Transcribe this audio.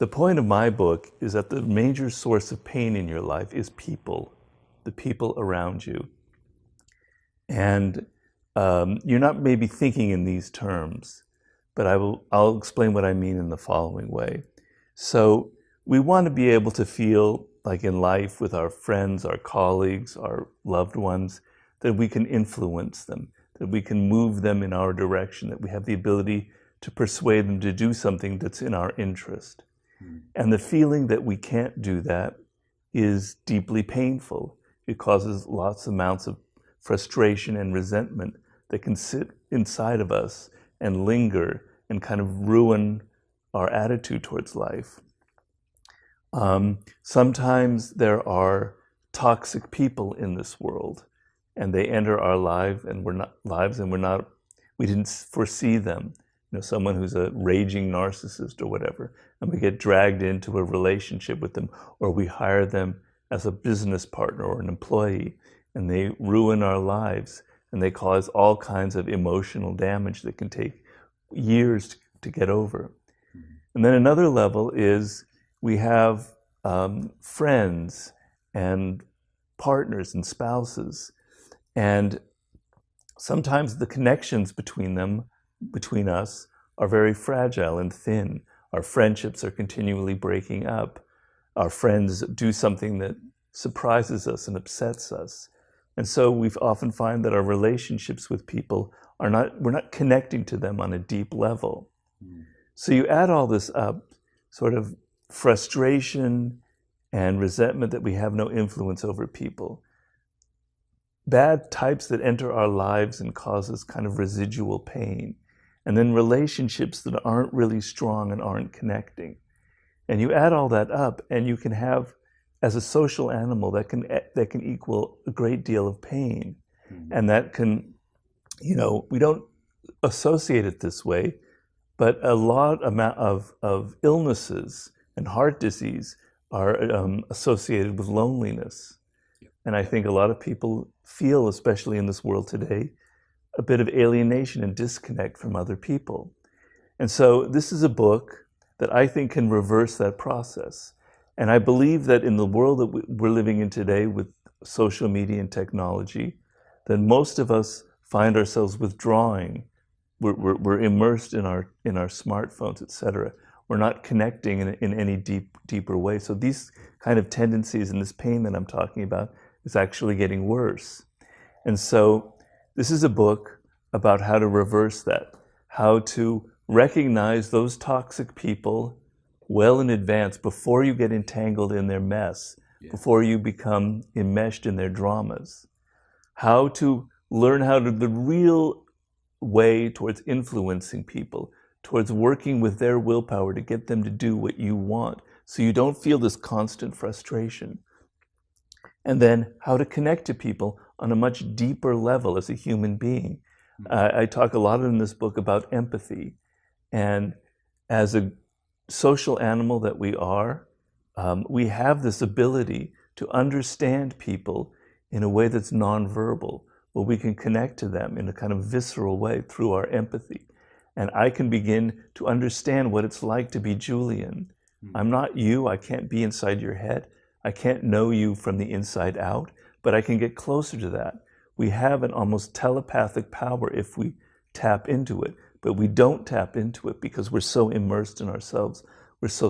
The point of my book is that the major source of pain in your life is people, the people around you. And you're not maybe thinking in these terms, but I'll explain what I mean in the following way. So we want to be able to feel like in life with our friends, our colleagues, our loved ones, that we can influence them, that we can move them in our direction, that we have the ability to persuade them to do something that's in our interest. And the feeling that we can't do that is deeply painful. It causes lots of amounts of frustration and resentment that can sit inside of us and linger and kind of ruin our attitude towards life. Sometimes there are toxic people in this world, and they enter our lives, and we didn't foresee them. You know, someone who's a raging narcissist or whatever, and we get dragged into a relationship with them, or we hire them as a business partner or an employee, and they ruin our lives, and they cause all kinds of emotional damage that can take years to get over. And then another level is we have friends and partners and spouses, and sometimes the connections between us are very fragile and thin. Our friendships are continually breaking up. Our friends do something that surprises us and upsets us. And so we often find that our relationships with people we're not connecting to them on a deep level. So you add all this up, sort of frustration and resentment that we have no influence over people. Bad types that enter our lives and cause us kind of residual pain. And then relationships that aren't really strong and aren't connecting. And you add all that up, and you can have, as a social animal, that can equal a great deal of pain. And that can, you know, we don't associate it this way, but a lot of illnesses and heart disease are associated with loneliness. And I think a lot of people feel, especially in this world today, a bit of alienation and disconnect from other people. And so this is a book that I think can reverse that process. And I believe that in the world that we're living in today with social media and technology, that most of us find ourselves withdrawing. We're immersed in our smartphones, etc. We're not connecting in any deeper way. So these kind of tendencies and this pain that I'm talking about is actually getting worse. And so this is a book about how to reverse that, how to recognize those toxic people well in advance before you get entangled in their mess, before you become enmeshed in their dramas, how to learn the real way towards influencing people, towards working with their willpower to get them to do what you want, so you don't feel this constant frustration. And then how to connect to people on a much deeper level as a human being. I talk a lot in this book about empathy. And as a social animal that we are, we have this ability to understand people in a way that's nonverbal, where we can connect to them in a kind of visceral way through our empathy. And I can begin to understand what it's like to be Julian. I'm not you, I can't be inside your head. I can't know you from the inside out, but I can get closer to that. We have an almost telepathic power if we tap into it, but we don't tap into it because we're so immersed in ourselves. We're so